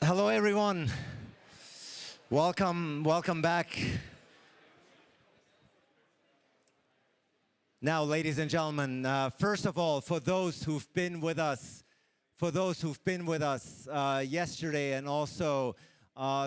Hello, everyone. Welcome back. Now, ladies and gentlemen, first of all, for those who've been with us, yesterday and also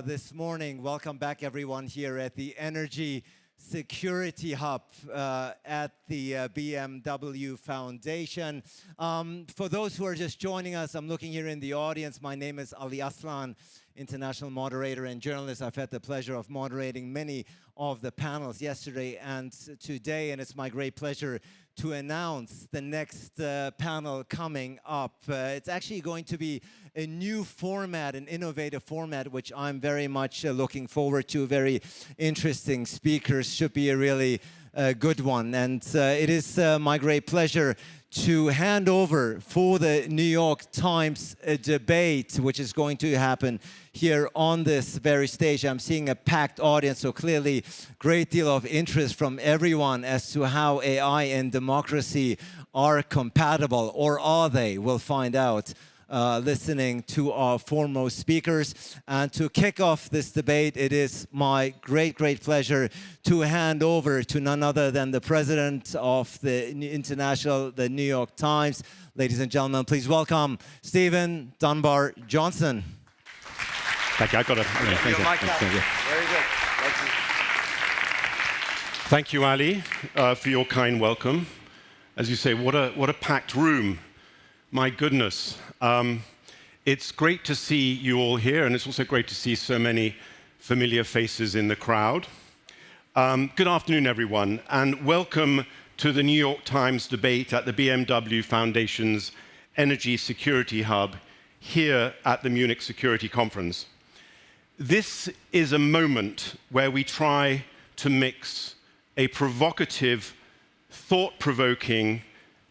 this morning, welcome back, everyone, here at the Energy Security Hub at the BMW Foundation. For those who are just joining us, I'm looking here in the audience. My name is Ali Aslan, international moderator and journalist. I've had the pleasure of moderating many of the panels yesterday and today, and it's my great pleasure to announce the next panel coming up. It's actually going to be a new format, an innovative format, which I'm very much looking forward to. Very interesting speakers, should be a really good one. And it is my great pleasure to hand over for the New York Times debate, which is going to happen here on this very stage. I'm seeing a packed audience, so clearly great deal of interest from everyone as to how AI and democracy are compatible, or are they? We'll find out. Listening to our foremost speakers. And to kick off this debate, it is my great pleasure to hand over to none other than the president of the New York Times. Ladies and gentlemen, please welcome Stephen Dunbar-Johnson. Thank you. I got it. Thank you. Very good. Thank you, Ali, for your kind welcome. As you say, what a packed room. My goodness. It's great to see you all here, and it's also great to see so many familiar faces in the crowd. Good afternoon, everyone, and welcome to the New York Times debate at the BMW Foundation's Energy Security Hub here at the Munich Security Conference. This is a moment where we try to mix a provocative, thought-provoking,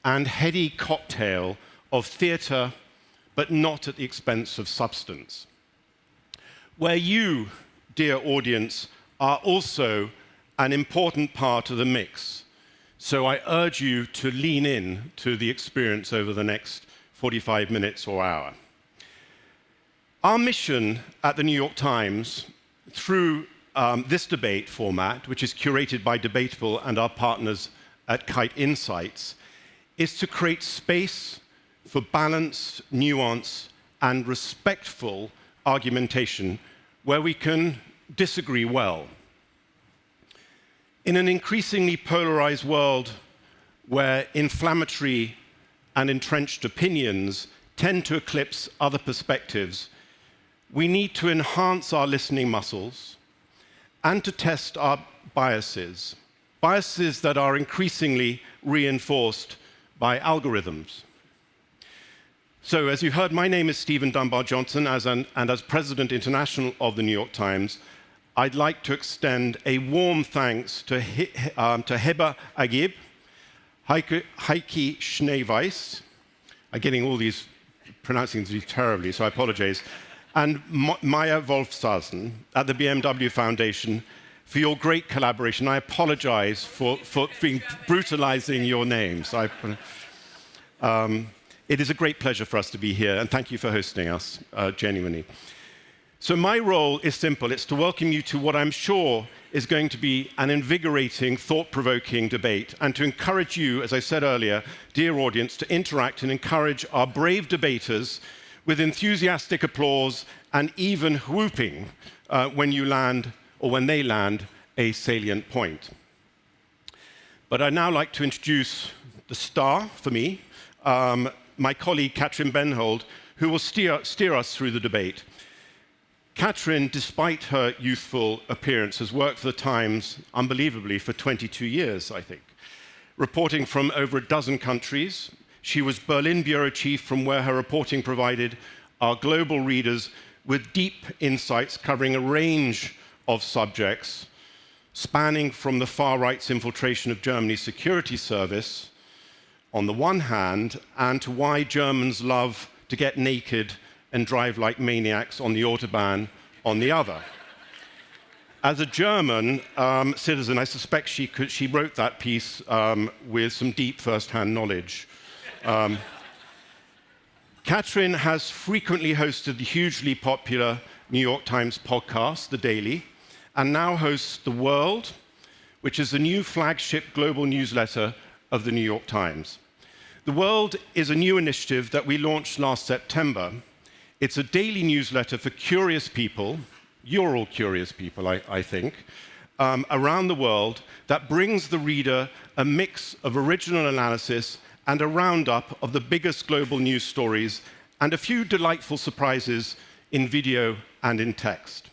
and heady cocktail of theatre, but not at the expense of substance. Where you, dear audience, are also an important part of the mix. So I urge you to lean in to the experience over the next 45 minutes or hour. Our mission at the New York Times, through this debate format, which is curated by Debatable and our partners at Kite Insights, is to create space for balanced, nuance, and respectful argumentation where we can disagree well. In an increasingly polarized world where inflammatory and entrenched opinions tend to eclipse other perspectives, we need to enhance our listening muscles and to test our biases that are increasingly reinforced by algorithms. So, as you heard, my name is Stephen Dunbar-Johnson, and as President International of the New York Times, I'd like to extend a warm thanks to Heba Agib, Heike Schneeweiss, I'm getting all these, pronouncing these terribly, so I apologize, and Maya Wolfsassen at the BMW Foundation for your great collaboration. I apologize for being brutalizing your names. It is a great pleasure for us to be here, and thank you for hosting us, genuinely. So my role is simple. It's to welcome you to what I'm sure is going to be an invigorating, thought-provoking debate, and to encourage you, as I said earlier, dear audience, to interact and encourage our brave debaters with enthusiastic applause and even whooping when you land, or when they land, a salient point. But I'd now like to introduce the star for me, my colleague Katrin Bennhold, who will steer us through the debate. Katrin, despite her youthful appearance, has worked for the Times, unbelievably, for 22 years, I think. Reporting from over a dozen countries, she was Berlin bureau chief, from where her reporting provided our global readers with deep insights covering a range of subjects, spanning from the far right's infiltration of Germany's security service, on the one hand, and to why Germans love to get naked and drive like maniacs on the Autobahn on the other. As a German citizen, I suspect she wrote that piece with some deep first-hand knowledge. Katrin has frequently hosted the hugely popular New York Times podcast, The Daily, and now hosts The World, which is the new flagship global newsletter of the New York Times. The World is a new initiative that we launched last September. It's a daily newsletter for curious people, you're all curious people, I think, around the world that brings the reader a mix of original analysis and a roundup of the biggest global news stories and a few delightful surprises in video and in text.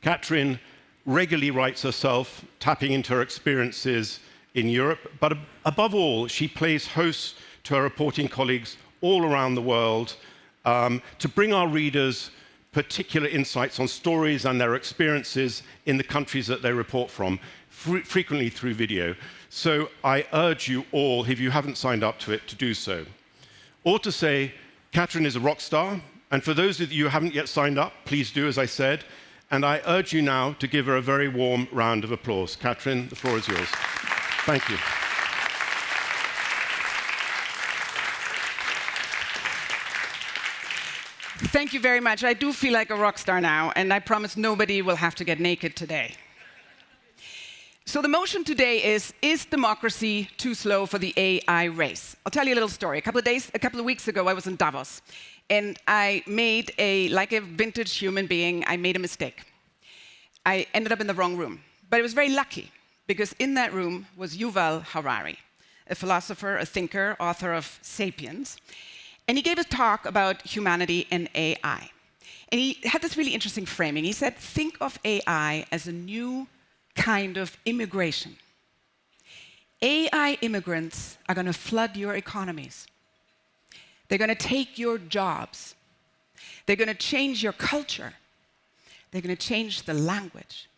Katrin regularly writes herself, tapping into her experiences in Europe, but above all, she plays host to her reporting colleagues all around the world to bring our readers particular insights on stories and their experiences in the countries that they report from, frequently through video. So I urge you all, if you haven't signed up to it, to do so. Or to say, Katrin is a rock star, and for those of you who haven't yet signed up, please do, as I said, and I urge you now to give her a very warm round of applause. Katrin, the floor is yours. Thank you. Thank you very much. I do feel like a rock star now, and I promise nobody will have to get naked today. So the motion today is democracy too slow for the AI race? I'll tell you a little story. A couple of weeks ago, I was in Davos, and I made like a vintage human being, I made a mistake. I ended up in the wrong room, but it was very lucky, because in that room was Yuval Harari, a philosopher, a thinker, author of *Sapiens*. And he gave a talk about humanity and AI. And he had this really interesting framing. He said, think of AI as a new kind of immigration. AI immigrants are going to flood your economies. They're going to take your jobs. They're going to change your culture. They're going to change the language.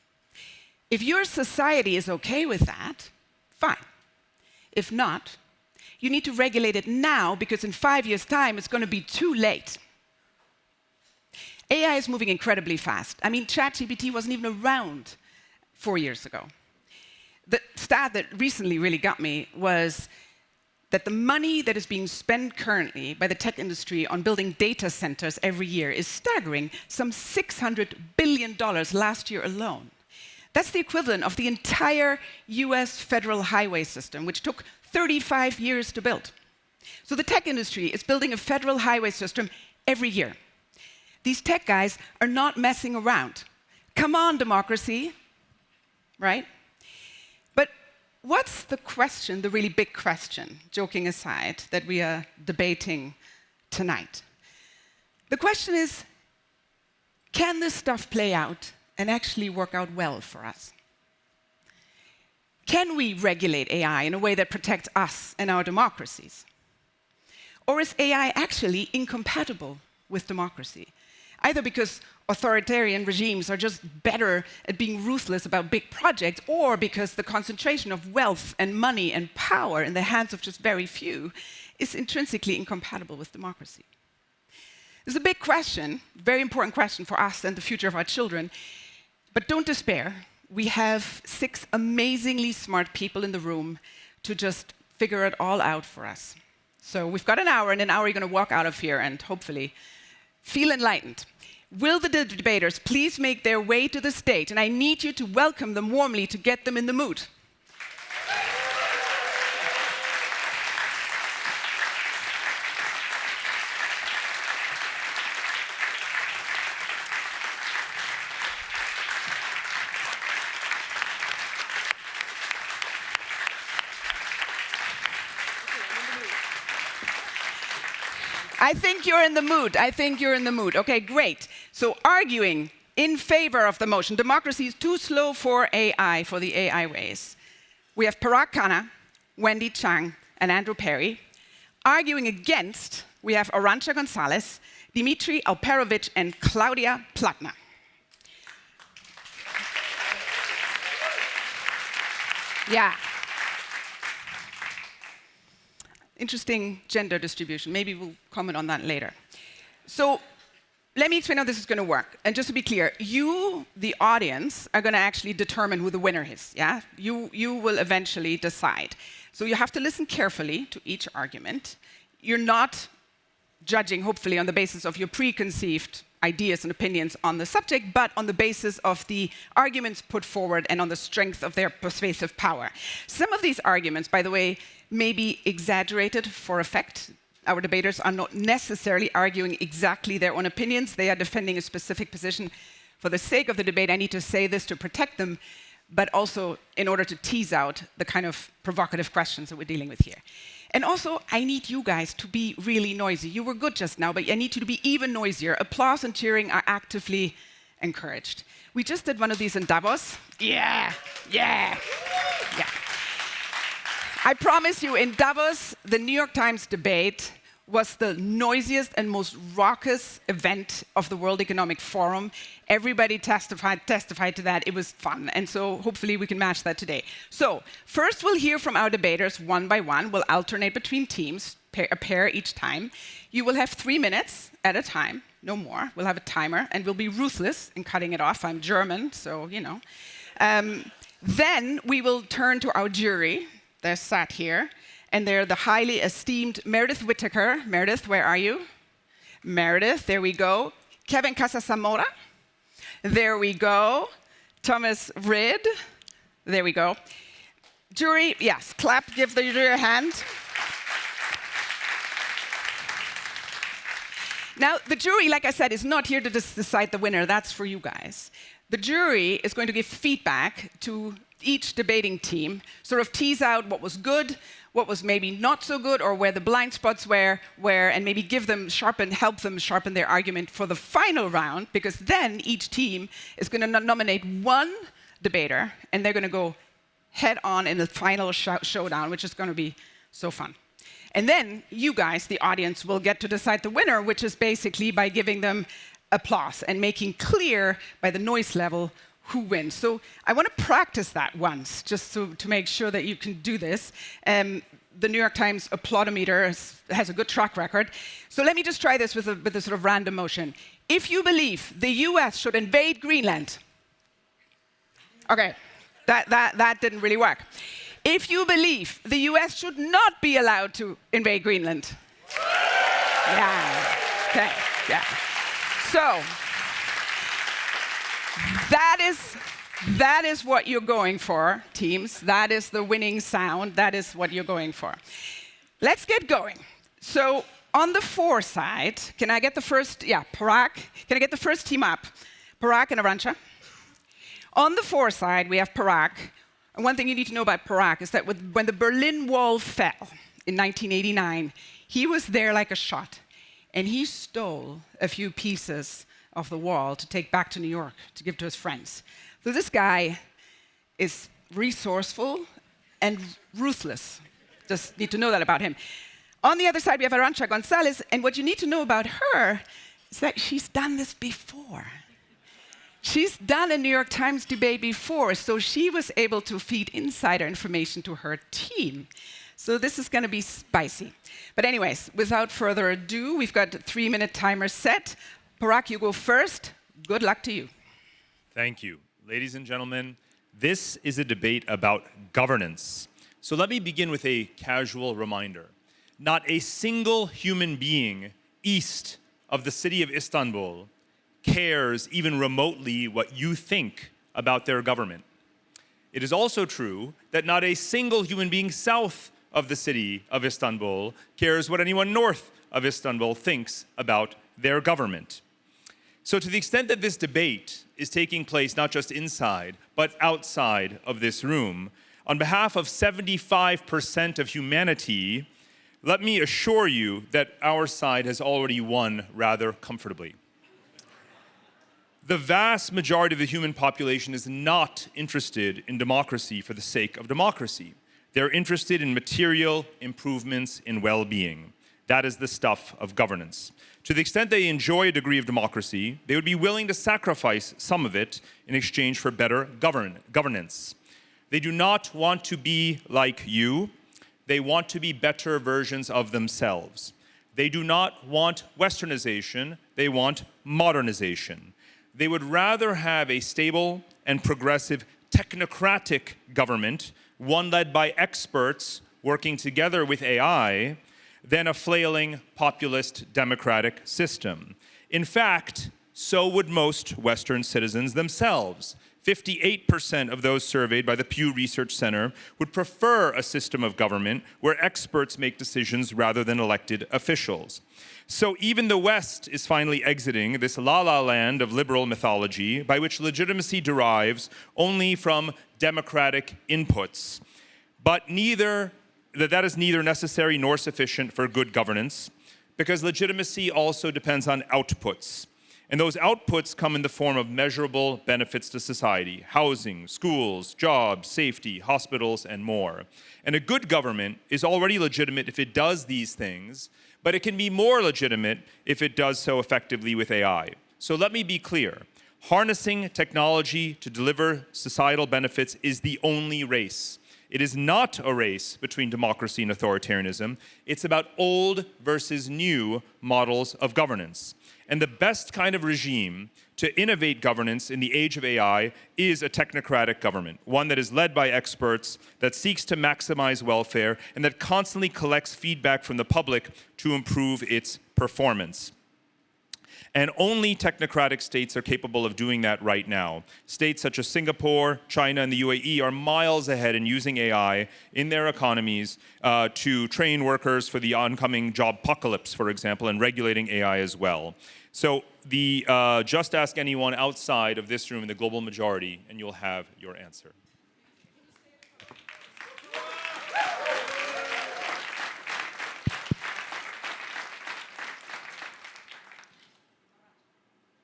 If your society is okay with that, fine. If not, you need to regulate it now, because in 5 years' time, it's going to be too late. AI is moving incredibly fast. I mean, ChatGPT wasn't even around 4 years ago. The stat that recently really got me was that the money that is being spent currently by the tech industry on building data centers every year is staggering, some $600 billion last year alone. That's the equivalent of the entire US federal highway system, which took 35 years to build. So the tech industry is building a federal highway system every year. These tech guys are not messing around. Come on, democracy, right? But what's the question, the really big question, joking aside, that we are debating tonight? The question is, can this stuff play out and actually work out well for us? Can we regulate AI in a way that protects us and our democracies? Or is AI actually incompatible with democracy? Either because authoritarian regimes are just better at being ruthless about big projects, or because the concentration of wealth and money and power in the hands of just very few is intrinsically incompatible with democracy. It's a big question, very important question for us and the future of our children. But don't despair. We have 6 amazingly smart people in the room to just figure it all out for us. So we've got an hour, and in an hour you're going to walk out of here and hopefully feel enlightened. Will the debaters please make their way to the stage? And I need you to welcome them warmly to get them in the mood. I think you're in the mood. I think you're in the mood. Okay, great. So arguing in favor of the motion, democracy is too slow for AI, for the AI race, we have Parag Khanna, Wendy Chang, and Andrew Perry. Arguing against, we have Arancha González, Dmitri Alperovitch, and Claudia Plattner. Yeah. Interesting gender distribution. Maybe we'll comment on that later. So let me explain how this is going to work. And just to be clear, you, the audience, are going to actually determine who the winner is. Yeah? You will eventually decide. So you have to listen carefully to each argument. You're not judging, hopefully, on the basis of your preconceived ideas and opinions on the subject, but on the basis of the arguments put forward and on the strength of their persuasive power. Some of these arguments, by the way, may be exaggerated for effect. Our debaters are not necessarily arguing exactly their own opinions. They are defending a specific position. For the sake of the debate, I need to say this to protect them, but also in order to tease out the kind of provocative questions that we're dealing with here. And also, I need you guys to be really noisy. You were good just now, but I need you to be even noisier. Applause and cheering are actively encouraged. We just did one of these in Davos. Yeah. I promise you, in Davos, the New York Times debate was the noisiest and most raucous event of the World Economic Forum. Everybody testified to that. It was fun. And so hopefully we can match that today. So first we'll hear from our debaters one by one. We'll alternate between teams, a pair each time. You will have 3 minutes at a time, no more. We'll have a timer, and we'll be ruthless in cutting it off. I'm German, so you know. Then we will turn to our jury. They're sat here. And they're the highly esteemed Meredith Whittaker. Meredith, where are you? Meredith, there we go. Kevin Casas-Zamora. There we go. Thomas Ridd. There we go. Jury, yes, clap, give the jury a hand. Now, the jury, like I said, is not here to decide the winner. That's for you guys. The jury is going to give feedback to each debating team, sort of tease out what was good, what was maybe not so good, or where the blind spots were, and maybe help them sharpen their argument for the final round, because then each team is going to nominate one debater, and they're going to go head on in the final showdown, which is going to be so fun. And then you guys, the audience, will get to decide the winner, which is basically by giving them applause and making clear by the noise level who wins. So I want to practice that once, just to make sure that you can do this. The New York Times applaudometer has a good track record. So let me just try this with a sort of random motion. If you believe the US should invade Greenland, okay, that didn't really work. If you believe the US should not be allowed to invade Greenland, yeah, okay, yeah. So that is what you're going for, teams. That is the winning sound. That is what you're going for. Let's get going. So on the for side, can I get the first, Parag. Can I get the first team up? Parag and Arancha. On the for side, we have Parag. And one thing you need to know about Parag is that when the Berlin Wall fell in 1989, he was there like a shot. And he stole a few pieces of the wall to take back to New York to give to his friends. So this guy is resourceful and ruthless. Just need to know that about him. On the other side, we have Arancha González, and what you need to know about her is that she's done this before. She's done a New York Times debate before, so she was able to feed insider information to her team. So this is going to be spicy. But anyways, without further ado, we've got a 3-minute timer set. Parag, you go first. Good luck to you. Thank you. Ladies and gentlemen, this is a debate about governance. So let me begin with a casual reminder. Not a single human being east of the city of Istanbul cares even remotely what you think about their government. It is also true that not a single human being south of the city of Istanbul cares what anyone north of Istanbul thinks about their government. So to the extent that this debate is taking place not just inside, but outside of this room, on behalf of 75% of humanity, let me assure you that our side has already won rather comfortably. The vast majority of the human population is not interested in democracy for the sake of democracy. They're interested in material improvements in well-being. That is the stuff of governance. To the extent they enjoy a degree of democracy, they would be willing to sacrifice some of it in exchange for better governance. They do not want to be like you. They want to be better versions of themselves. They do not want westernization. They want modernization. They would rather have a stable and progressive technocratic government, one led by experts working together with AI, than a flailing populist democratic system. In fact, so would most Western citizens themselves. 58% of those surveyed by the Pew Research Center would prefer a system of government where experts make decisions rather than elected officials. So even the West is finally exiting this la-la land of liberal mythology by which legitimacy derives only from democratic inputs. But that is neither necessary nor sufficient for good governance, because legitimacy also depends on outputs. And those outputs come in the form of measurable benefits to society: housing, schools, jobs, safety, hospitals, and more. And a good government is already legitimate if it does these things, but it can be more legitimate if it does so effectively with AI. So let me be clear. Harnessing technology to deliver societal benefits is the only race. It is not a race between democracy and authoritarianism. It's about old versus new models of governance. And the best kind of regime to innovate governance in the age of AI is a technocratic government, one that is led by experts, that seeks to maximize welfare, and that constantly collects feedback from the public to improve its performance. And only technocratic states are capable of doing that right now. States such as Singapore, China, and the UAE are miles ahead in using AI in their economies to train workers for the oncoming job apocalypse, for example, and regulating AI as well. So just ask anyone outside of this room in the global majority, and you'll have your answer.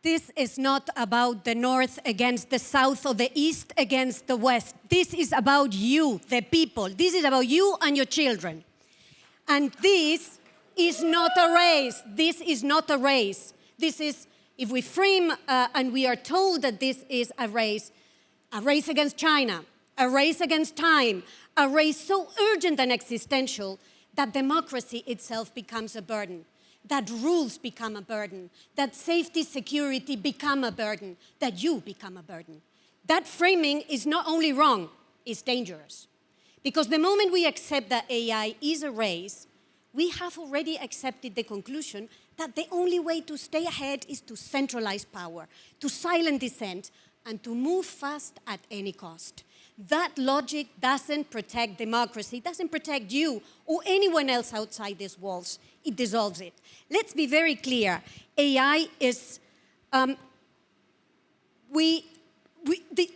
This is not about the North against the South or the East against the West. This is about you, the people. This is about you and your children. And this is not a race. This is not a race. This is, if we frame and we are told that this is a race against China, a race against time, a race so urgent and existential that democracy itself becomes a burden, that rules become a burden, that safety, security become a burden, that you become a burden. That framing is not only wrong, it's dangerous. Because the moment we accept that AI is a race, we have already accepted the conclusion that the only way to stay ahead is to centralize power, to silence dissent, and to move fast at any cost. That logic doesn't protect democracy, doesn't protect you or anyone else outside these walls. It dissolves it. Let's be very clear. AI is, the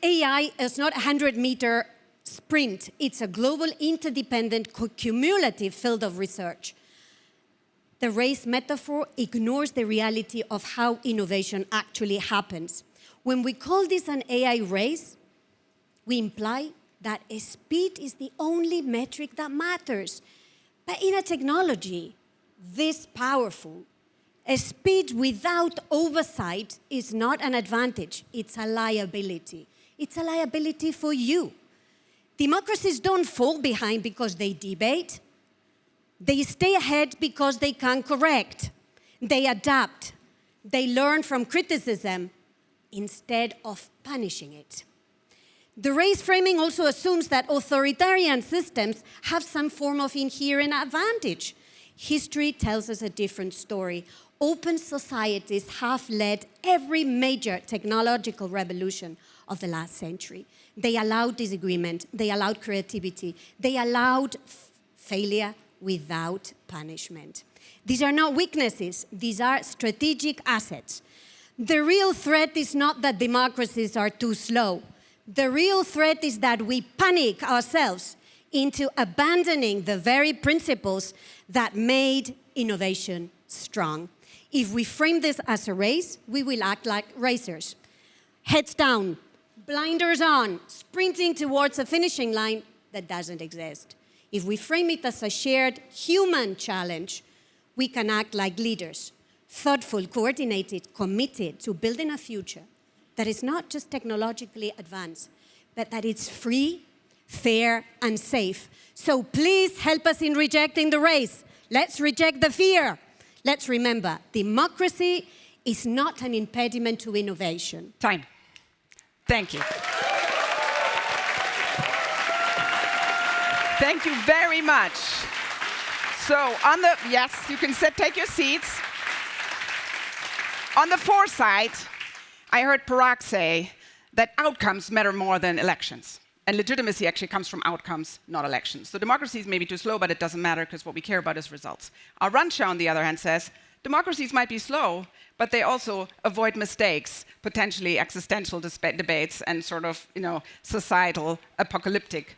AI is not a 100-meter sprint. It's a global, interdependent, cumulative field of research. The race metaphor ignores the reality of how innovation actually happens. When we call this an AI race, we imply that speed is the only metric that matters. But in a technology this powerful, a speed without oversight is not an advantage, it's a liability. It's a liability for you. Democracies don't fall behind because they debate. They stay ahead because they can correct. They adapt. They learn from criticism instead of punishing it. The race framing also assumes that authoritarian systems have some form of inherent advantage. History tells us a different story. Open societies have led every major technological revolution of the last century. They allowed disagreement, they allowed creativity, they allowed failure without punishment. These are not weaknesses, these are strategic assets. The real threat is not that democracies are too slow. The real threat is that we panic ourselves into abandoning the very principles that made innovation strong. If we frame this as a race, we will act like racers. Heads down, blinders on, sprinting towards a finishing line that doesn't exist. If we frame it as a shared human challenge, we can act like leaders, thoughtful, coordinated, committed to building a future that is not just technologically advanced, but that it's free, fair, and safe. So please help us in rejecting the race. Let's reject the fear. Let's remember, democracy is not an impediment to innovation. Time. Thank you. Thank you very much. So yes, you can take your seats. On the foresight, I heard Parag say that outcomes matter more than elections. And legitimacy actually comes from outcomes, not elections. So democracies may be too slow, but it doesn't matter because what we care about is results. Arancha, on the other hand, says democracies might be slow, but they also avoid mistakes, potentially existential debates and sort of, societal apocalyptic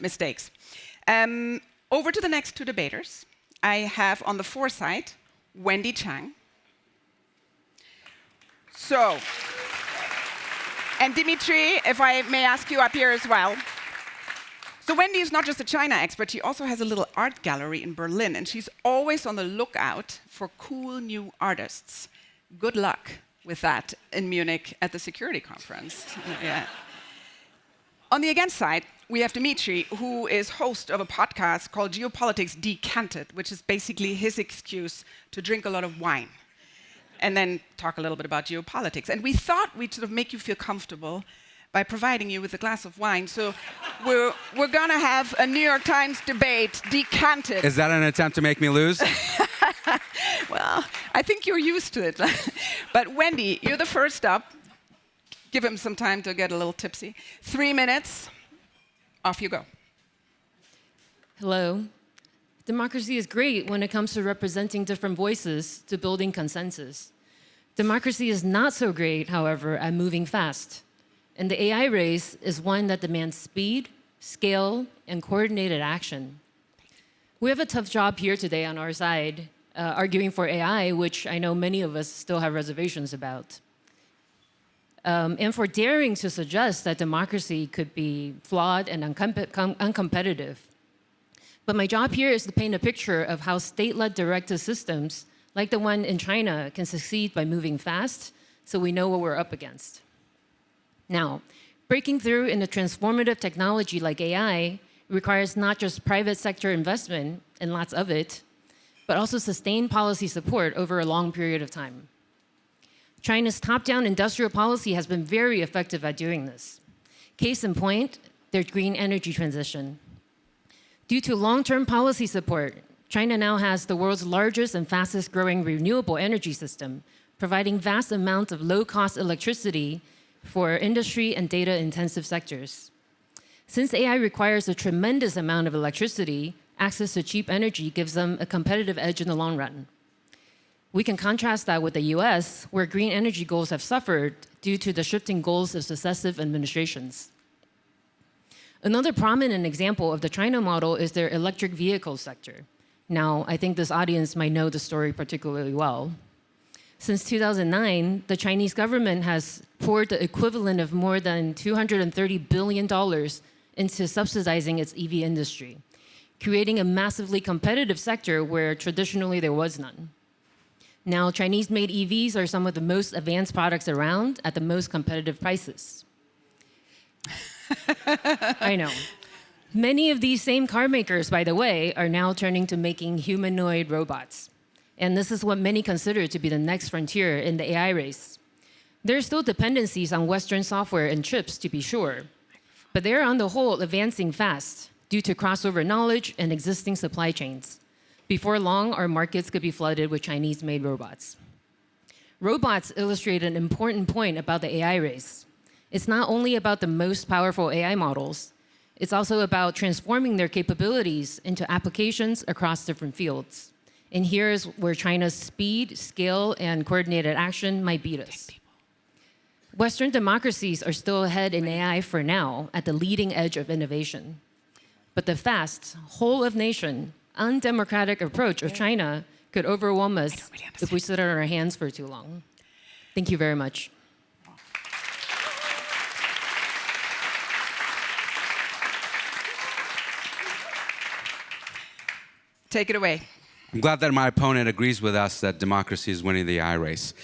mistakes. Over to the next two debaters. I have on the foresight, Wendy Chang. So, and Dmitri, if I may ask you up here as well. So Wendy is not just a China expert, she also has a little art gallery in Berlin, and she's always on the lookout for cool new artists. Good luck with that in Munich at the security conference. Yeah. On the against side, we have Dmitri, who is host of a podcast called Geopolitics Decanted, which is basically his excuse to drink a lot of wine and then talk a little bit about geopolitics. And we thought we'd sort of make you feel comfortable by providing you with a glass of wine. So we're gonna have a New York Times debate decanted. Is that an attempt to make me lose? Well, I think you're used to it. But Wendy, you're the first up. Give him some time to get a little tipsy. 3 minutes, off you go. Hello. Democracy is great when it comes to representing different voices to building consensus. Democracy is not so great, however, at moving fast. And the AI race is one that demands speed, scale, and coordinated action. We have a tough job here today on our side, arguing for AI, which I know many of us still have reservations about. And for daring to suggest that democracy could be flawed and uncompetitive. But my job here is to paint a picture of how state-led directed systems, like the one in China, can succeed by moving fast, so we know what we're up against. Now, breaking through in a transformative technology like AI requires not just private sector investment, and lots of it, but also sustained policy support over a long period of time. China's top-down industrial policy has been very effective at doing this. Case in point, their green energy transition. Due to long-term policy support, China now has the world's largest and fastest-growing renewable energy system, providing vast amounts of low-cost electricity for industry and data-intensive sectors. Since AI requires a tremendous amount of electricity, access to cheap energy gives them a competitive edge in the long run. We can contrast that with the US, where green energy goals have suffered due to the shifting goals of successive administrations. Another prominent example of the China model is their electric vehicle sector. Now, I think this audience might know the story particularly well. Since 2009, the Chinese government has poured the equivalent of more than $230 billion into subsidizing its EV industry, creating a massively competitive sector where traditionally there was none. Now, Chinese-made EVs are some of the most advanced products around at the most competitive prices. I know. Many of these same car makers, by the way, are now turning to making humanoid robots. And this is what many consider to be the next frontier in the AI race. There are still dependencies on Western software and chips, to be sure. But they're on the whole advancing fast due to crossover knowledge and existing supply chains. Before long, our markets could be flooded with Chinese-made robots. Robots illustrate an important point about the AI race. It's not only about the most powerful AI models, it's also about transforming their capabilities into applications across different fields. And here's where China's speed, scale, and coordinated action might beat us. Western democracies are still ahead in AI for now, at the leading edge of innovation. But the fast, whole-of-nation, undemocratic approach of China could overwhelm us if we sit on our hands for too long. Thank you very much. Take it away. I'm glad that my opponent agrees with us that democracy is winning the AI race.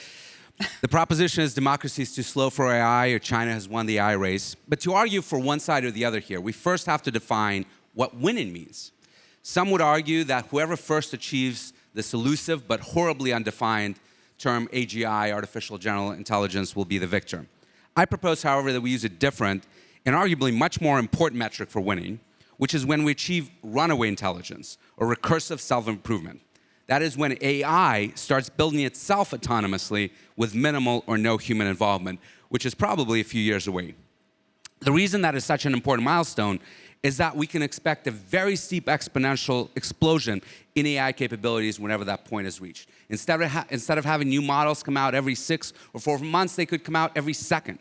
The proposition is democracy is too slow for AI or China has won the AI race. But to argue for one side or the other here, we first have to define what winning means. Some would argue that whoever first achieves this elusive but horribly undefined term AGI, artificial general intelligence, will be the victor. I propose, however, that we use a different and arguably much more important metric for winning, which is when we achieve runaway intelligence or recursive self-improvement. That is when AI starts building itself autonomously with minimal or no human involvement, which is probably a few years away. The reason that is such an important milestone is that we can expect a very steep exponential explosion in AI capabilities whenever that point is reached. Instead of having new models come out every 6 or 4 months, they could come out every second.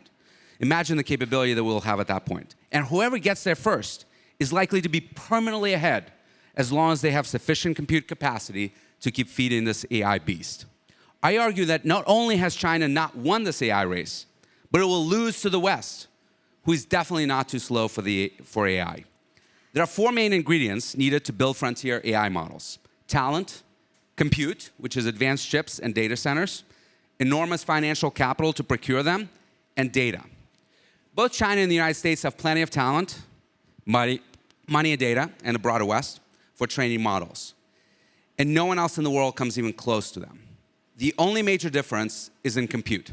Imagine the capability that we'll have at that point. And whoever gets there first is likely to be permanently ahead as long as they have sufficient compute capacity to keep feeding this AI beast. I argue that not only has China not won this AI race, but it will lose to the West, who is definitely not too slow for AI. There are 4 main ingredients needed to build frontier AI models: talent, compute, which is advanced chips and data centers, enormous financial capital to procure them, and data. Both China and the United States have plenty of talent, money and data, and a broader West for training models. And no one else in the world comes even close to them. The only major difference is in compute.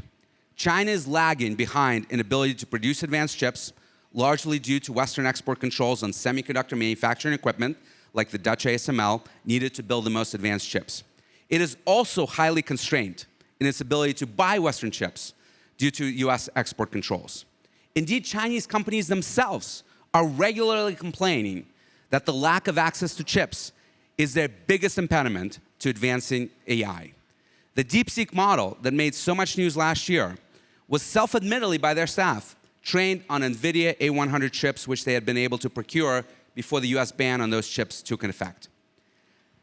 China is lagging behind in ability to produce advanced chips, largely due to Western export controls on semiconductor manufacturing equipment, like the Dutch ASML, needed to build the most advanced chips. It is also highly constrained in its ability to buy Western chips due to US export controls. Indeed, Chinese companies themselves are regularly complaining that the lack of access to chips is their biggest impediment to advancing AI. The DeepSeek model that made so much news last year was self-admittedly by their staff trained on NVIDIA A100 chips, which they had been able to procure before the US ban on those chips took effect.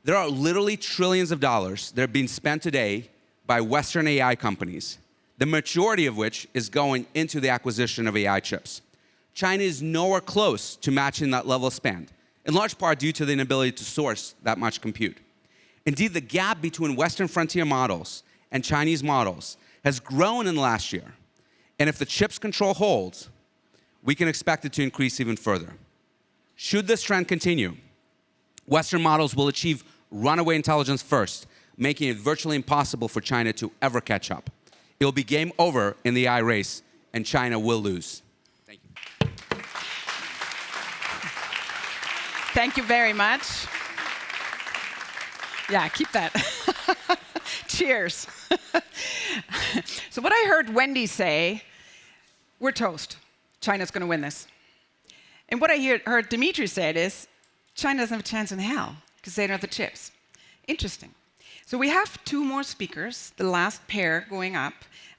There are literally trillions of dollars that are being spent today by Western AI companies, the majority of which is going into the acquisition of AI chips. China is nowhere close to matching that level of spend, in large part due to the inability to source that much compute. Indeed, the gap between Western frontier models and Chinese models has grown in the last year. And if the chips control holds, we can expect it to increase even further. Should this trend continue, Western models will achieve runaway intelligence first, making it virtually impossible for China to ever catch up. It will be game over in the AI race, and China will lose. Thank you. Thank you very much. Yeah, keep that. Cheers. So what I heard Wendy say, we're toast. China's going to win this. And what I heard Dmitri said is, China doesn't have a chance in hell because they don't have the chips. Interesting. So we have 2 more speakers, the last pair going up.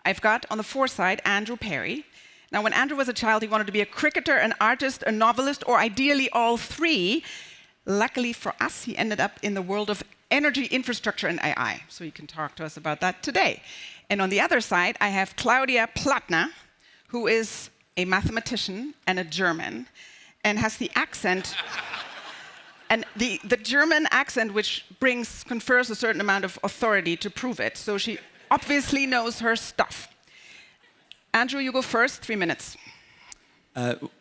I've got on the 4 side, Andrew Perry. Now, when Andrew was a child, he wanted to be a cricketer, an artist, a novelist, or ideally all 3. Luckily for us, he ended up in the world of energy infrastructure and AI. So you can talk to us about that today. And on the other side, I have Claudia Plattner, who is a mathematician and a German, and has the accent, and the German accent, which confers a certain amount of authority to prove it. So she obviously knows her stuff. Andrew, you go first, 3 minutes.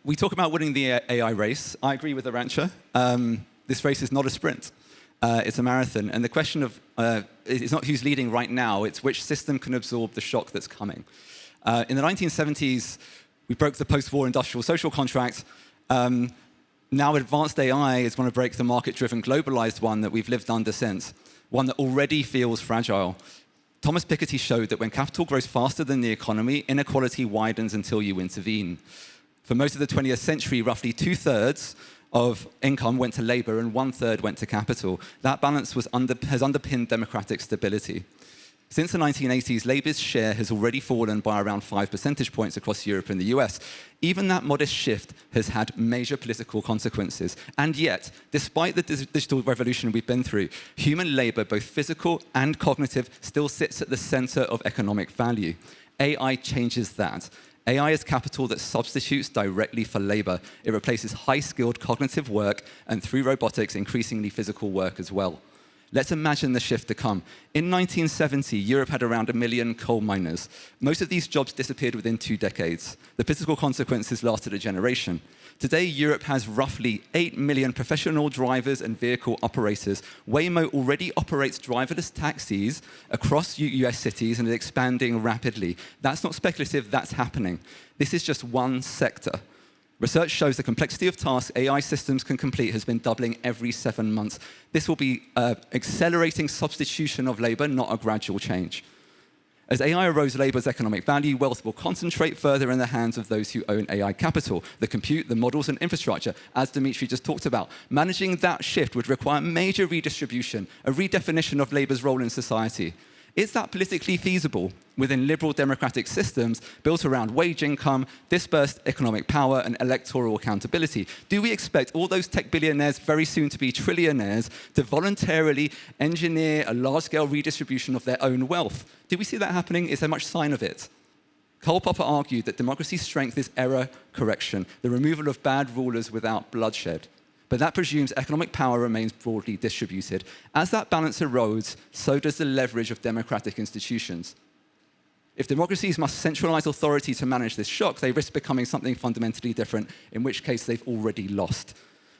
We talk about winning the AI race. I agree with Arancha. This race is not a sprint. It's a marathon. And the question of, it's not who's leading right now, it's which system can absorb the shock that's coming. In the 1970s, we broke the post-war industrial social contract. Now advanced AI is going to break the market-driven globalized one that we've lived under since, one that already feels fragile. Thomas Piketty showed that when capital grows faster than the economy, inequality widens until you intervene. For most of the 20th century, roughly 2/3 of income went to labor and 1/3 went to capital. That balance has underpinned democratic stability. Since the 1980s, labor's share has already fallen by around 5 percentage points across Europe and the US. Even that modest shift has had major political consequences. And yet, despite the digital revolution we've been through, human labor, both physical and cognitive, still sits at the center of economic value. AI changes that. AI is capital that substitutes directly for labor. It replaces high-skilled cognitive work and, through robotics, increasingly physical work as well. Let's imagine the shift to come. In 1970, Europe had around 1 million coal miners. Most of these jobs disappeared within 2 decades. The physical consequences lasted a generation. Today, Europe has roughly 8 million professional drivers and vehicle operators. Waymo already operates driverless taxis across US cities and is expanding rapidly. That's not speculative, that's happening. This is just one sector. Research shows the complexity of tasks AI systems can complete has been doubling every 7 months. This will be accelerating substitution of labor, not a gradual change. As AI erodes labor's economic value, wealth will concentrate further in the hands of those who own AI capital, the compute, the models, and infrastructure, as Dmitri just talked about. Managing that shift would require major redistribution, a redefinition of labor's role in society. Is that politically feasible within liberal democratic systems built around wage income, dispersed economic power, and electoral accountability? Do we expect all those tech billionaires, very soon to be trillionaires, to voluntarily engineer a large-scale redistribution of their own wealth? Do we see that happening? Is there much sign of it? Karl Popper argued that democracy's strength is error correction, the removal of bad rulers without bloodshed. But that presumes economic power remains broadly distributed. As that balance erodes, so does the leverage of democratic institutions. If democracies must centralize authority to manage this shock, they risk becoming something fundamentally different, in which case they've already lost.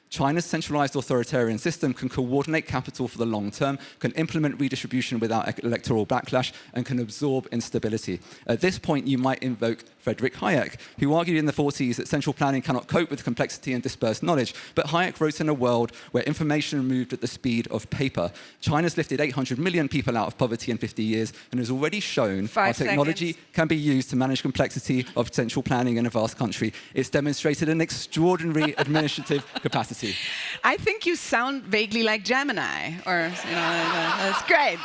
China's centralized authoritarian system can coordinate capital for the long term, can implement redistribution without electoral backlash, and can absorb instability. At this point, you might invoke Friedrich Hayek, who argued in the 40s that central planning cannot cope with complexity and dispersed knowledge. But Hayek wrote in a world where information moved at the speed of paper. China's lifted 800 million people out of poverty in 50 years and has already shown how technology can be used to manage complexity of central planning in a vast country. It's demonstrated an extraordinary administrative capacity. I think you sound vaguely like Gemini, or, that's great.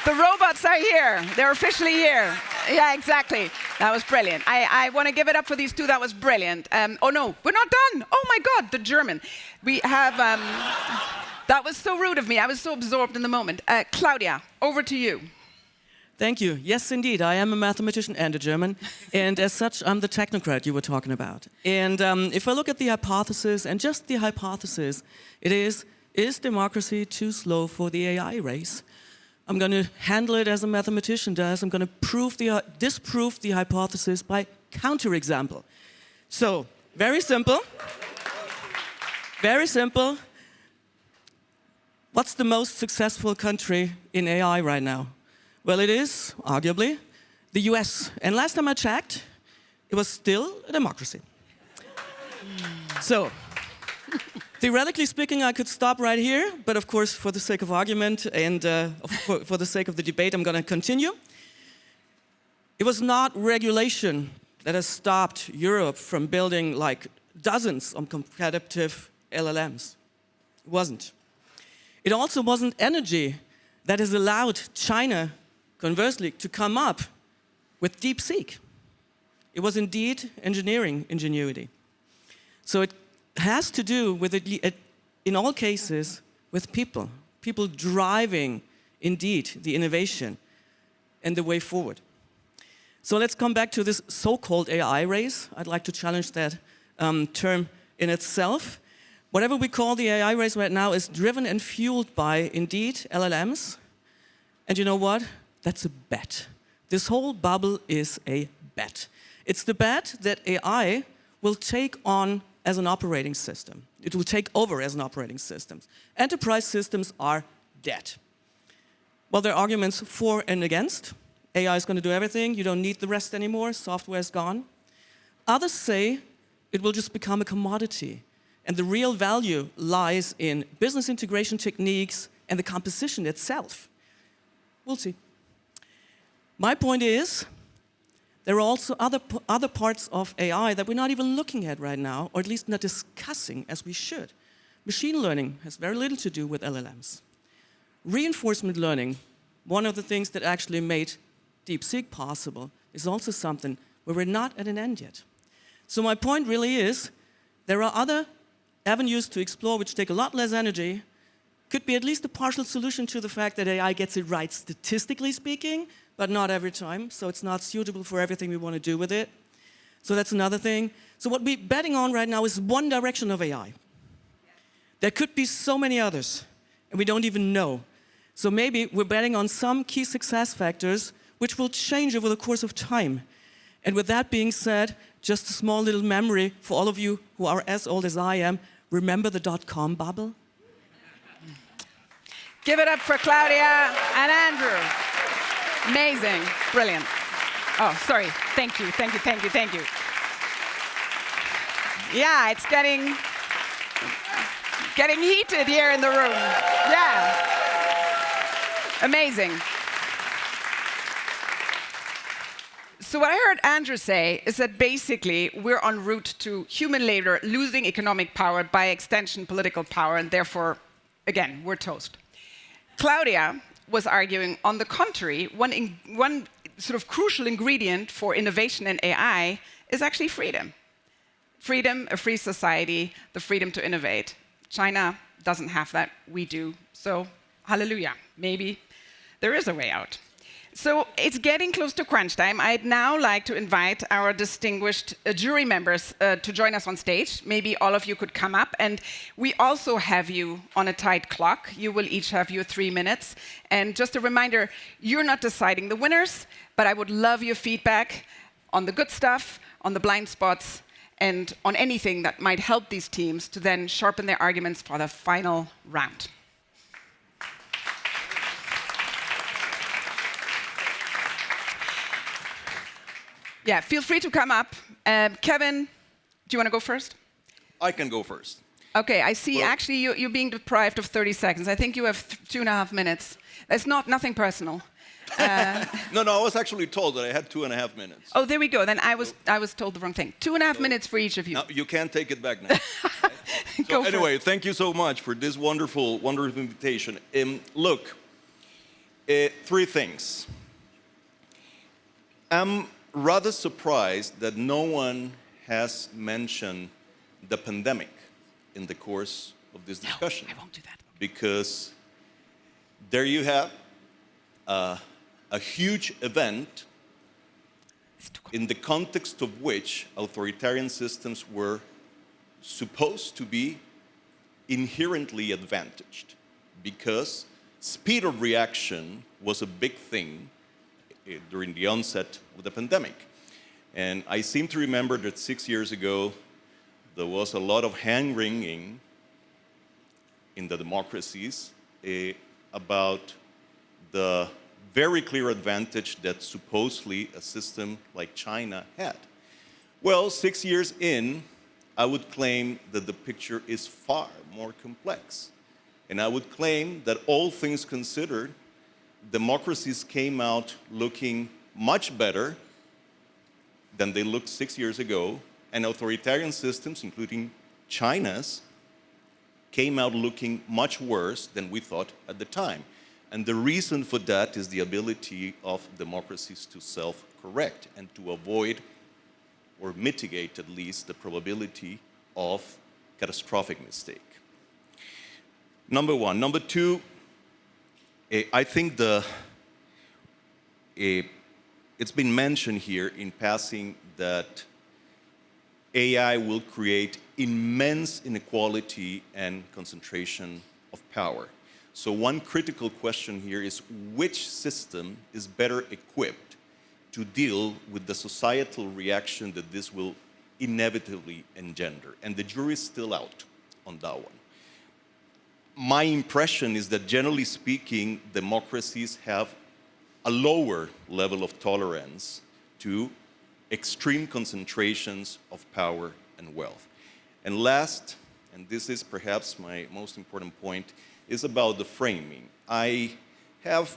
The robots are here. They're officially here. Yeah, exactly. That was brilliant. I want to give it up for these two. That was brilliant. Oh, no, we're not done. Oh, my God, the German. We have... that was so rude of me. I was so absorbed in the moment. Claudia, over to you. Thank you. Yes, indeed. I am a mathematician and a German. And as such, I'm the technocrat you were talking about. And if I look at the hypothesis, and just the hypothesis, it is democracy too slow for the AI race? I'm going to handle it as a mathematician does. I'm going to disprove the hypothesis by counterexample. So, very simple. Very simple. What's the most successful country in AI right now? Well, it is, arguably, the US. And last time I checked, it was still a democracy. So, theoretically speaking, I could stop right here, but of course, for the sake of argument and for the sake of the debate, I'm going to continue. It was not regulation that has stopped Europe from building like dozens of competitive LLMs. It wasn't. It also wasn't energy that has allowed China, conversely, to come up with DeepSeek. It was indeed engineering ingenuity. So it has to do with, in all cases, with people. People driving, indeed, the innovation and the way forward. So let's come back to this so-called AI race. I'd like to challenge that term in itself. Whatever we call the AI race right now is driven and fueled by, indeed, LLMs. And you know what? That's a bet. This whole bubble is a bet. It's the bet that AI will take on as an operating system. It will take over as an operating system. Enterprise systems are dead. Well, there are arguments for and against. AI is going to do everything. You don't need the rest anymore. Software is gone. Others say it will just become a commodity. And the real value lies in business integration techniques and the composition itself. We'll see. My point is, there are also other parts of AI that we're not even looking at right now, or at least not discussing as we should. Machine learning has very little to do with LLMs. Reinforcement learning, one of the things that actually made DeepSeek possible, is also something where we're not at an end yet. So my point really is, there are other avenues to explore which take a lot less energy, could be at least a partial solution to the fact that AI gets it right statistically speaking, but not every time, so it's not suitable for everything we want to do with it. So that's another thing. So what we're betting on right now is one direction of AI. There could be so many others, and we don't even know. So maybe we're betting on some key success factors which will change over the course of time. And with that being said, just a small little memory for all of you who are as old as I am. Remember the .com bubble? Give it up for Claudia and Andrew. Amazing. Brilliant. Oh, sorry. Thank you, thank you, thank you, thank you. Yeah, it's getting heated here in the room. Yeah. Amazing. So what I heard Andrew say is that basically we're en route to human labor losing economic power, by extension political power, and therefore, again, we're toast. Claudia was arguing, on the contrary, one sort of crucial ingredient for innovation in AI is actually freedom. Freedom, a free society, the freedom to innovate. China doesn't have that, we do. So, hallelujah, maybe there is a way out. So it's getting close to crunch time. I'd now like to invite our distinguished jury members to join us on stage. Maybe all of you could come up. And we also have you on a tight clock. You will each have your 3 minutes. And just a reminder, you're not deciding the winners, but I would love your feedback on the good stuff, on the blind spots, and on anything that might help these teams to then sharpen their arguments for the final round. Yeah, feel free to come up. Kevin, do you want to go first? I can go first. Okay, I see. Well, actually, you're being deprived of 30 seconds. I think you have 2.5 minutes. It's nothing personal. No, I was actually told that I had 2.5 minutes. Oh, there we go. Then I was told the wrong thing. 2.5 minutes for each of you. No, you can't take it back now. Right? So anyway, thank you so much for this wonderful invitation. Look, 3 things. I'm rather surprised that no one has mentioned the pandemic in the course of this discussion. No, I won't do that. Because there you have a huge event in the context of which authoritarian systems were supposed to be inherently advantaged, because speed of reaction was a big thing during the onset of the pandemic. And I seem to remember that 6 years ago, there was a lot of hand-wringing in the democracies about the very clear advantage that supposedly a system like China had. Well, 6 years in, I would claim that the picture is far more complex. And I would claim that all things considered, democracies came out looking much better than they looked 6 years ago, and authoritarian systems, including China's, came out looking much worse than we thought at the time. And the reason for that is the ability of democracies to self-correct and to avoid or mitigate at least the probability of catastrophic mistake. Number one. Number two, I think it's been mentioned here in passing that AI will create immense inequality and concentration of power. So one critical question here is, which system is better equipped to deal with the societal reaction that this will inevitably engender? And the jury is still out on that one. My impression is that, generally speaking, democracies have a lower level of tolerance to extreme concentrations of power and wealth. And last, and this is perhaps my most important point, is about the framing. I have,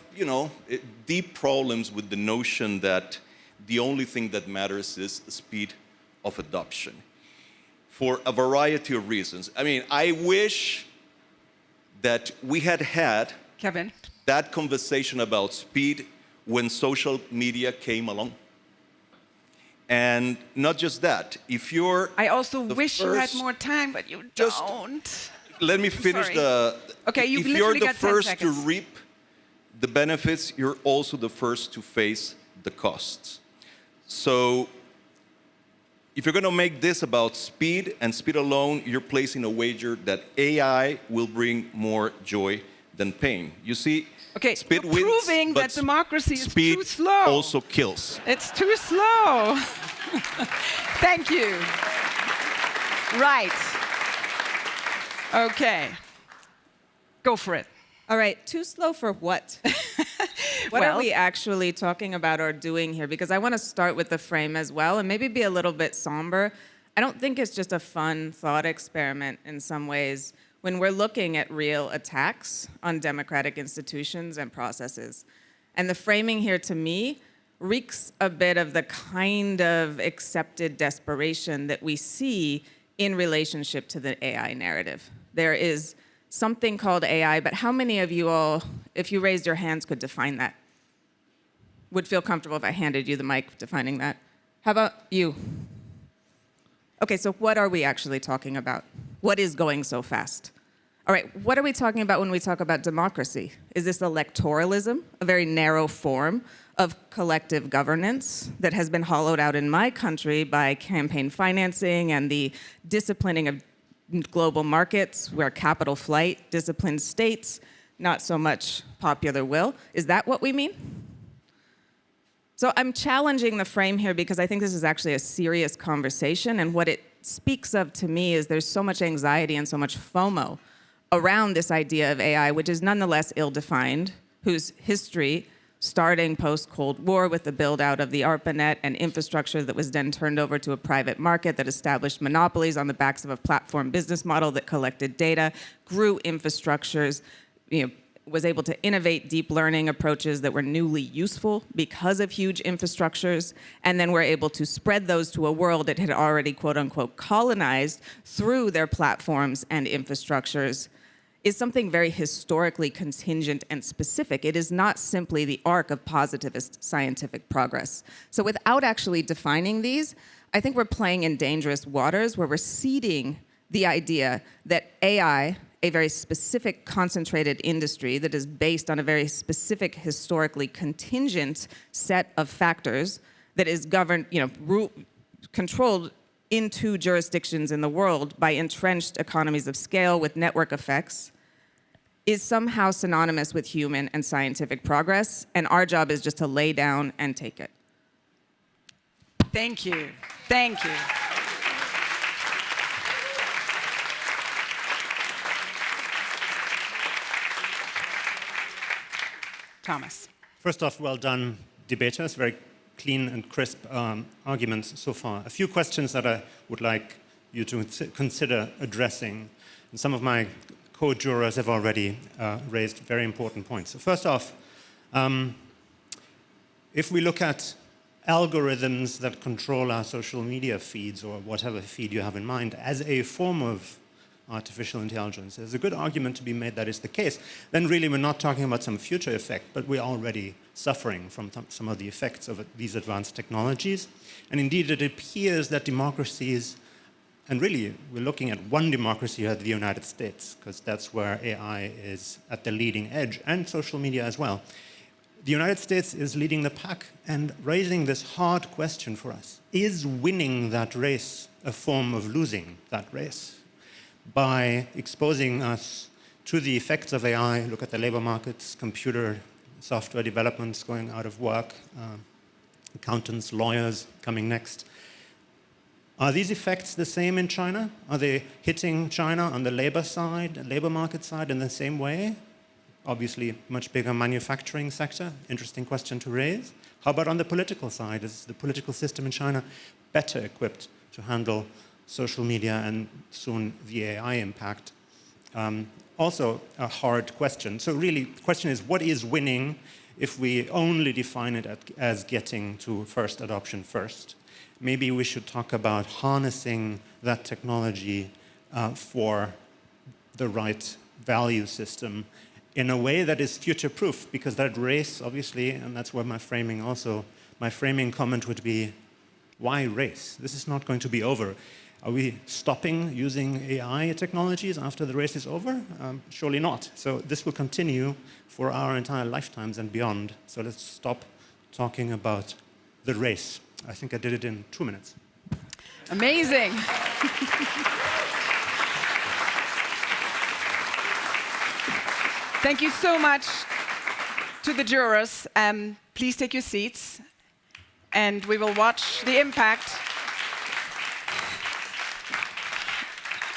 deep problems with the notion that the only thing that matters is the speed of adoption, for a variety of reasons. I mean, I wish that we had Kevin, that conversation about speed when social media came along. And not just that, if you're I also wish you had more time, but you don't. Let me finish Okay, you've if you're literally the got 10 first to seconds. reap the benefits, you're also the first to face the costs. So if you're going to make this about speed and speed alone, you're placing a wager that AI will bring more joy than pain. You see, okay, speed you're wins, proving but that democracy is speed too slow. also kills. It's too slow. Thank you. Right. Okay. Go for it. All right, too slow for what? What are we actually talking about or doing here? Because I want to start with the frame as well and maybe be a little bit somber. I don't think it's just a fun thought experiment in some ways when we're looking at real attacks on democratic institutions and processes. And the framing here, to me, reeks a bit of the kind of accepted desperation that we see in relationship to the AI narrative. There is something called AI, but how many of you all, if you raised your hands, could define that? Would feel comfortable if I handed you the mic defining that? How about you? Okay, so what are we actually talking about? What is going so fast? All right, what are we talking about when we talk about democracy? Is this electoralism, a very narrow form of collective governance that has been hollowed out in my country by campaign financing and the disciplining of global markets where capital flight disciplines states, not so much popular will? Is that what we mean? So I'm challenging the frame here because I think this is actually a serious conversation, and what it speaks of to me is there's so much anxiety and so much FOMO around this idea of AI, which is nonetheless ill-defined, whose history, starting post-Cold War with the build-out of the ARPANET and infrastructure that was then turned over to a private market that established monopolies on the backs of a platform business model that collected data, grew infrastructures, was able to innovate deep learning approaches that were newly useful because of huge infrastructures, and then were able to spread those to a world that had already, quote unquote, colonized through their platforms and infrastructures, is something very historically contingent and specific. It is not simply the arc of positivist scientific progress. So without actually defining these, I think we're playing in dangerous waters where we're seeding the idea that AI, a very specific concentrated industry that is based on a very specific historically contingent set of factors that is governed, controlled in 2 jurisdictions in the world by entrenched economies of scale with network effects, is somehow synonymous with human and scientific progress, and our job is just to lay down and take it. Thank you. Thank you. Thomas. First off, well done, debaters. Very clean and crisp arguments so far. A few questions that I would like you to consider addressing. And some of my co-jurors have already raised very important points. So first off, if we look at algorithms that control our social media feeds or whatever feed you have in mind as a form of artificial intelligence, there's a good argument to be made that is the case. Then really we're not talking about some future effect, but we're already suffering from some of the effects of these advanced technologies. And indeed, it appears that democracies, and really we're looking at one democracy here, the United States, because that's where AI is at the leading edge, and social media as well. The United States is leading the pack and raising this hard question for us. Is winning that race a form of losing that race? By exposing us to the effects of AI, look at the labor markets, computer software developments going out of work, accountants, lawyers coming next. Are these effects the same in China? Are they hitting China on the labor side, labor market side in the same way? Obviously, much bigger manufacturing sector. Interesting question to raise. How about on the political side? Is the political system in China better equipped to handle social media and soon the AI impact? Also a hard question. So really, the question is, what is winning if we only define it as getting to first adoption first? Maybe we should talk about harnessing that technology for the right value system in a way that is future-proof, because that race, obviously, and that's where my framing comment would be, why race? This is not going to be over. Are we stopping using AI technologies after the race is over? Surely not. So this will continue for our entire lifetimes and beyond. So let's stop talking about the race. I think I did it in 2 minutes. Amazing. Thank you so much to the jurors. Please take your seats, and we will watch the impact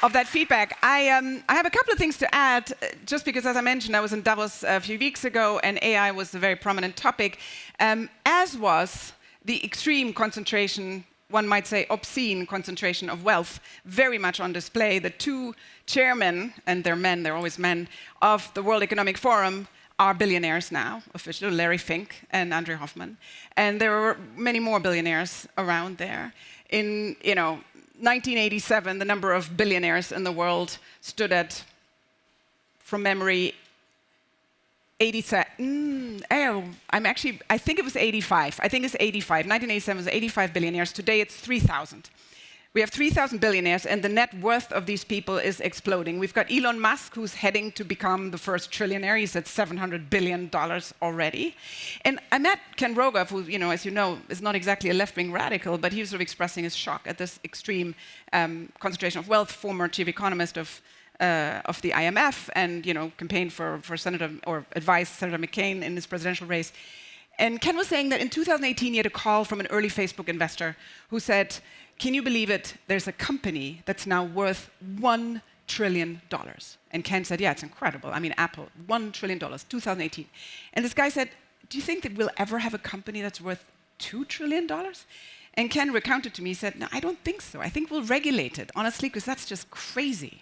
of that feedback. I have a couple of things to add, just because, as I mentioned, I was in Davos a few weeks ago, and AI was a very prominent topic, as was the extreme concentration one might say, obscene concentration of wealth very much on display. The two chairmen, and they're men, they're always men, of the World Economic Forum are billionaires now, officially, Larry Fink and Andre Hoffman. And there are many more billionaires around there. In 1987, the number of billionaires in the world stood at, from memory, 87. I think it was 85. I think it's 85. 1987 was 85 billionaires. Today it's 3,000. We have 3,000 billionaires, and the net worth of these people is exploding. We've got Elon Musk, who's heading to become the first trillionaire. He's at $700 billion already. And I met Ken Rogoff, who, as you know, is not exactly a left-wing radical, but he was sort of expressing his shock at this extreme concentration of wealth, former chief economist of the IMF, and campaigned for Senator, or advised Senator McCain in his presidential race. And Ken was saying that in 2018 he had a call from an early Facebook investor who said, "Can you believe it? There's a company that's now worth $1 trillion." And Ken said, "Yeah, it's incredible. I mean, Apple, $1 trillion, 2018. And this guy said, "Do you think that we'll ever have a company that's worth $2 trillion? And Ken recounted to me, he said, "No, I don't think so. I think we'll regulate it, honestly, because that's just crazy."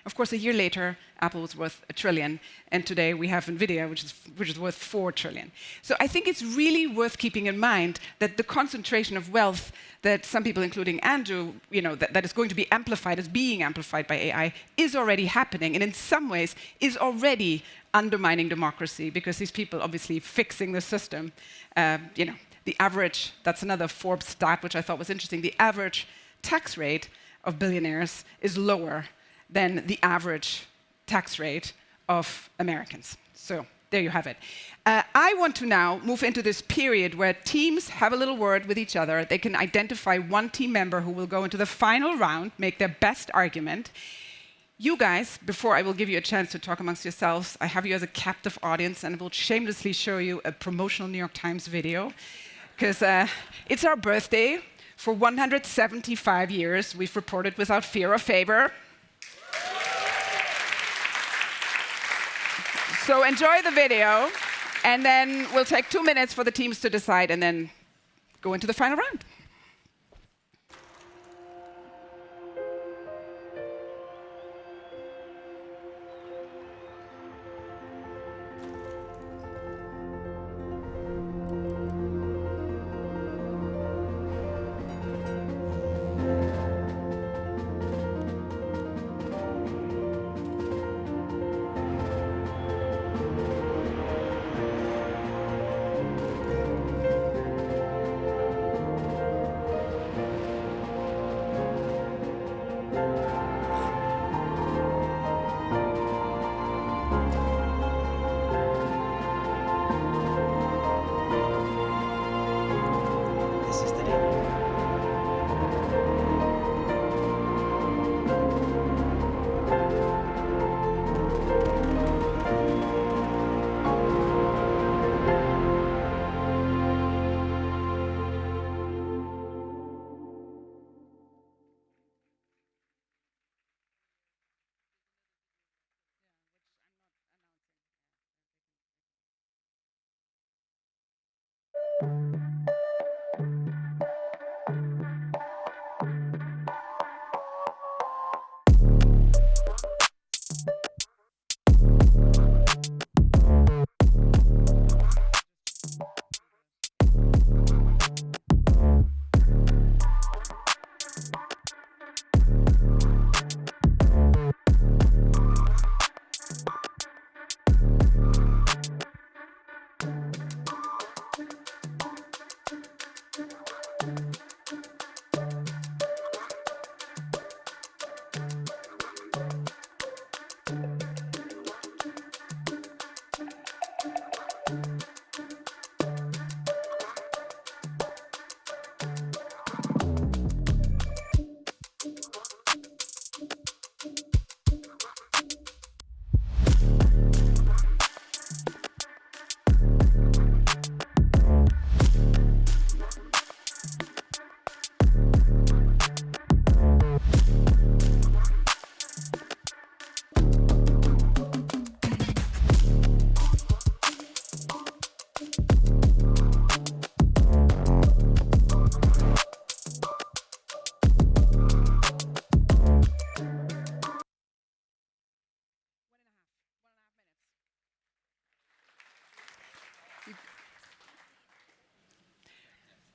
Of course, a year later, Apple was worth $1 trillion, and today we have NVIDIA, which is worth $4 trillion. So I think it's really worth keeping in mind that the concentration of wealth that some people, including Andrew, that is going to be amplified, is being amplified by AI, is already happening, and in some ways is already undermining democracy, because these people obviously fixing the system. The average, that's another Forbes stat, which I thought was interesting, the average tax rate of billionaires is lower than the average tax rate of Americans. So there you have it. I want to now move into this period where teams have a little word with each other. They can identify one team member who will go into the final round, make their best argument. You guys, before I will give you a chance to talk amongst yourselves, I have you as a captive audience, and I will shamelessly show you a promotional New York Times video, because it's our birthday. For 175 years, we've reported without fear or favor. So enjoy the video, and then we'll take 2 minutes for the teams to decide, and then go into the final round.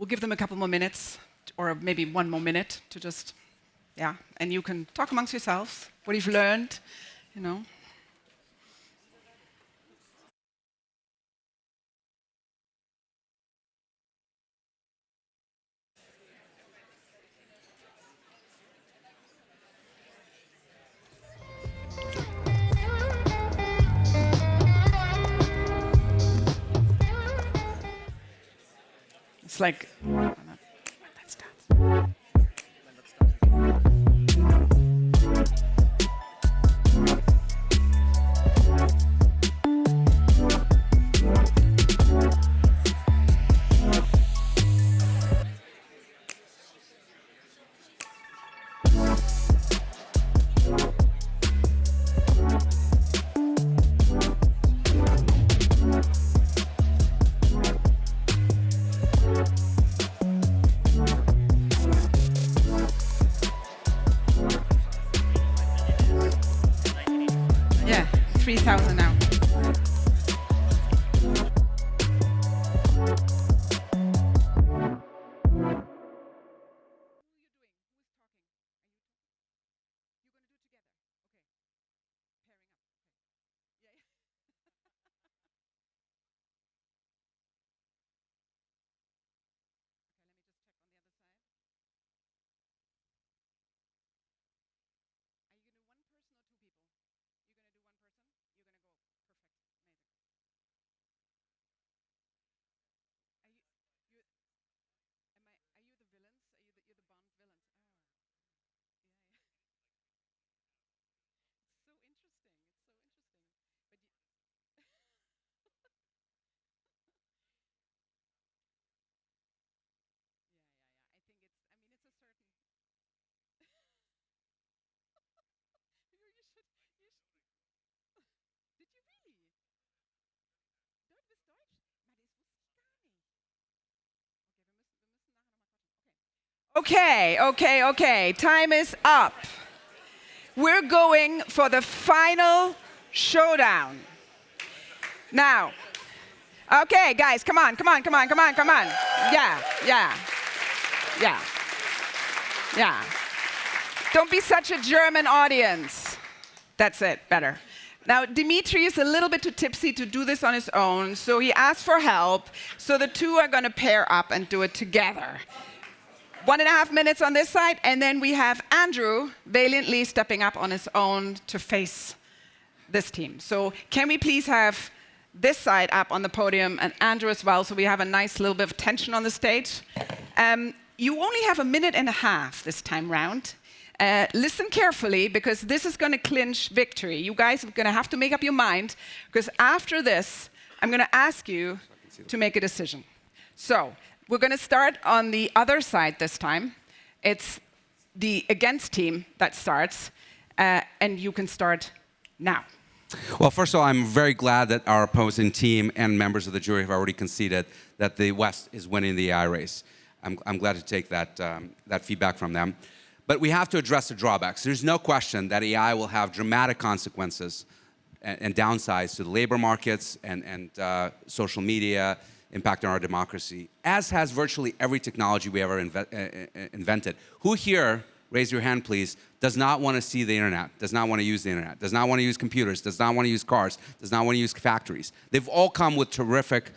we'll give them a couple more minutes, or maybe one more minute to just, yeah, and you can talk amongst yourselves, what you've learned, you know. It's like, let's start. Yeah, 3,000 now. Okay. Time is up. We're going for the final showdown. Now, okay, guys, come on. Yeah. Don't be such a German audience. That's it, better. Now, Dmitri is a little bit too tipsy to do this on his own, so he asked for help. So the two are going to pair up and do it together. 1.5 minutes on this side, and then we have Andrew valiantly stepping up on his own to face this team. So can we please have this side up on the podium and Andrew as well, so we have a nice little bit of tension on the stage. You only have 1.5 minutes this time round. Listen carefully, because this is going to clinch victory. You guys are going to have to make up your mind, because after this, I'm going to ask you to make a decision. So we're going to start on the other side this time. It's the against team that starts, and you can start now. Well, first of all, I'm very glad that our opposing team and members of the jury have already conceded that the West is winning the AI race. I'm glad to take that feedback from them. But we have to address the drawbacks. There's no question that AI will have dramatic consequences and downsides to the labor markets and social media, impact on our democracy, as has virtually every technology we ever invented. Who here, raise your hand please, does not want to see the internet, does not want to use the internet, does not want to use computers, does not want to use cars, does not want to use factories? They've all come with terrific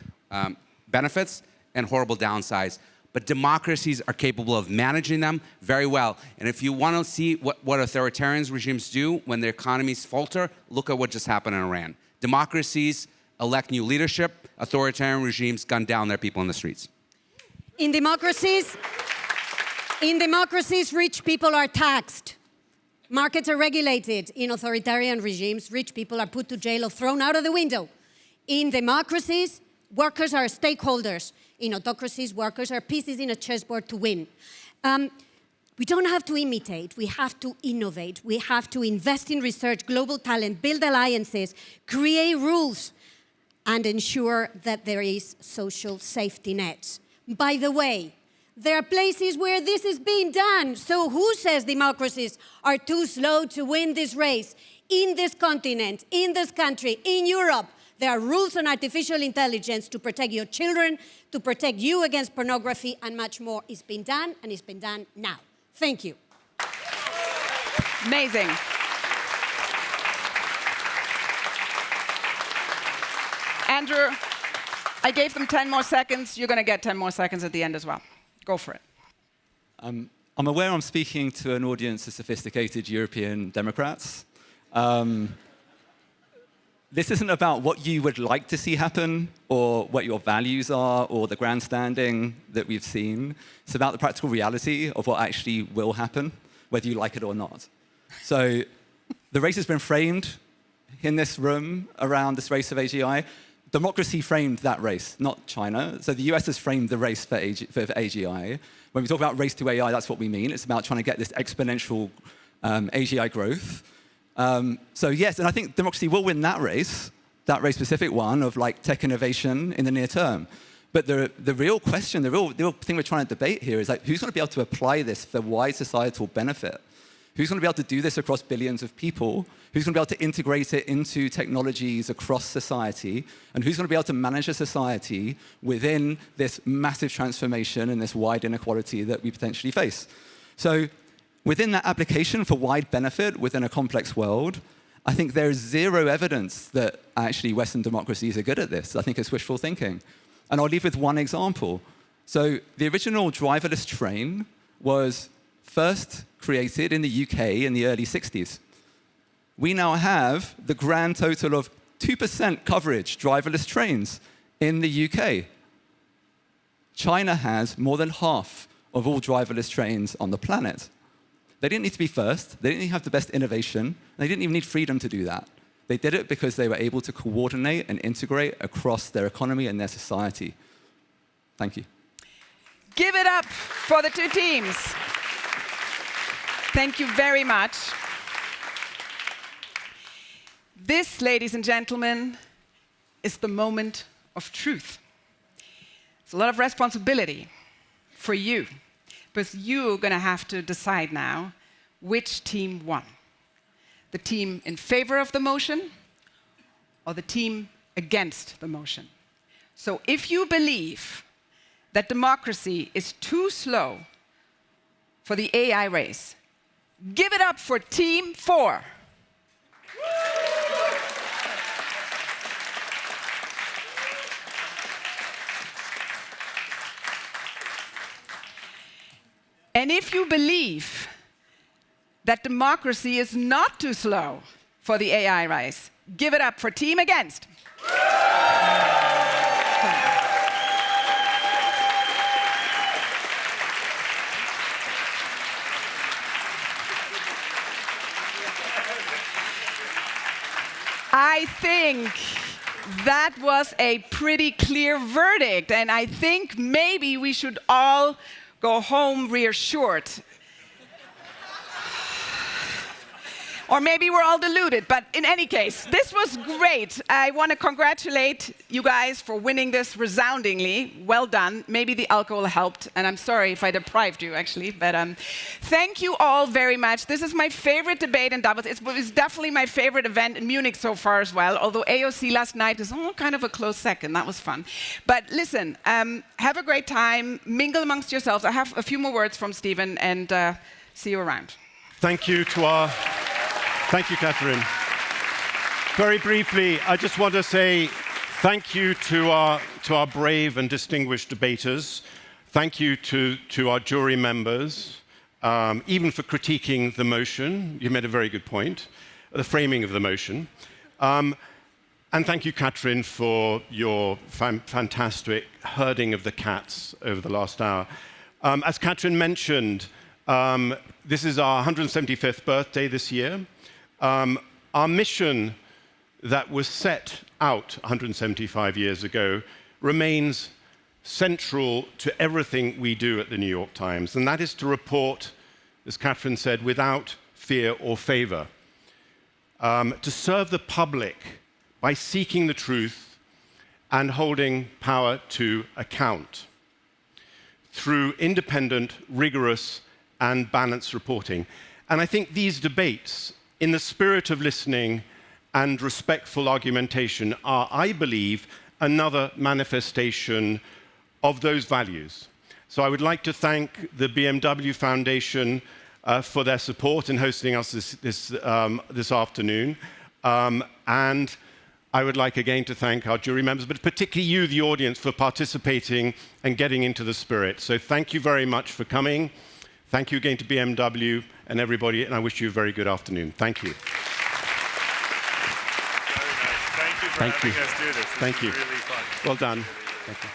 benefits and horrible downsides. But democracies are capable of managing them very well. And if you want to see what authoritarian regimes do when their economies falter, look at what just happened in Iran. Democracies elect new leadership, authoritarian regimes gun down their people in the streets. In democracies, rich people are taxed. Markets are regulated. In authoritarian regimes, rich people are put to jail or thrown out of the window. In democracies, workers are stakeholders. In autocracies, workers are pieces in a chessboard to win. We don't have to imitate, we have to innovate. We have to invest in research, global talent, build alliances, create rules, and ensure that there is social safety nets. By the way, there are places where this is being done. So who says democracies are too slow to win this race? In this continent, in this country, in Europe, There are rules on artificial intelligence to protect your children, to protect you against pornography, and much more. It's been done, and it's been done now. Thank you. Amazing. Andrew, I gave them 10 more seconds. You're going to get 10 more seconds at the end as well. Go for it. I'm aware I'm speaking to an audience of sophisticated European Democrats. This isn't about what you would like to see happen or what your values are or the grandstanding that we've seen. It's about the practical reality of what actually will happen, whether you like it or not. So the race has been framed in this room around this race of AGI. Democracy framed that race, not China. So the US has framed the race for AGI. When we talk about race to AI, that's what we mean. It's about trying to get this exponential AGI growth. So yes, and I think democracy will win that race specific one of like tech innovation in the near term. But the real question, the real thing we're trying to debate here is like, who's going to be able to apply this for wide societal benefit? Who's going to be able to do this across billions of people? Who's going to be able to integrate it into technologies across society? And who's going to be able to manage a society within this massive transformation and this wide inequality that we potentially face? So within that application for wide benefit within a complex world, I think there is zero evidence that actually Western democracies are good at this. I think it's wishful thinking. And I'll leave with one example. So the original driverless train was first created in the UK in the early 60s. We now have the grand total of 2% coverage driverless trains in the UK. China has more than half of all driverless trains on the planet. They didn't need to be first, they didn't even have the best innovation, and they didn't even need freedom to do that. They did it because they were able to coordinate and integrate across their economy and their society. Thank you. Give it up for the two teams. Thank you very much. This, ladies and gentlemen, is the moment of truth. It's a lot of responsibility for you, because you're going to have to decide now which team won. The team in favor of the motion or the team against the motion. So if you believe that democracy is too slow for the AI race, give it up for Team 4. And if you believe that democracy is not too slow for the AI race, give it up for Team Against. I think that was a pretty clear verdict, and I think maybe we should all go home reassured. Or maybe we're all deluded, but in any case, this was great. I want to congratulate you guys for winning this resoundingly. Well done. Maybe the alcohol helped, and I'm sorry if I deprived you, actually. But thank you all very much. This is my favorite debate in Davos. It's definitely my favorite event in Munich so far as well, although AOC last night is kind of a close second. That was fun. But listen, have a great time. Mingle amongst yourselves. I have a few more words from Stephen, and see you around. Thank you, Katrin. Very briefly, I just want to say thank you to our brave and distinguished debaters. Thank you to our jury members, even for critiquing the motion. You made a very good point, the framing of the motion. And thank you, Katrin, for your fantastic herding of the cats over the last hour. As Katrin mentioned, this is our 175th birthday this year. Our mission that was set out 175 years ago remains central to everything we do at the New York Times, and that is to report, as Katrin said, without fear or favor, to serve the public by seeking the truth and holding power to account through independent, rigorous, and balanced reporting. And I think these debates, in the spirit of listening and respectful argumentation are, I believe, another manifestation of those values. So I would like to thank the BMW Foundation for their support in hosting us this afternoon. And I would like again to thank our jury members, but particularly you, the audience, for participating and getting into the spirit. So thank you very much for coming. Thank you again to BMW and everybody, and I wish you a very good afternoon. Thank you. Very nice. Thank you for having us do this. Thank you. Really fun. Well done. Thank you.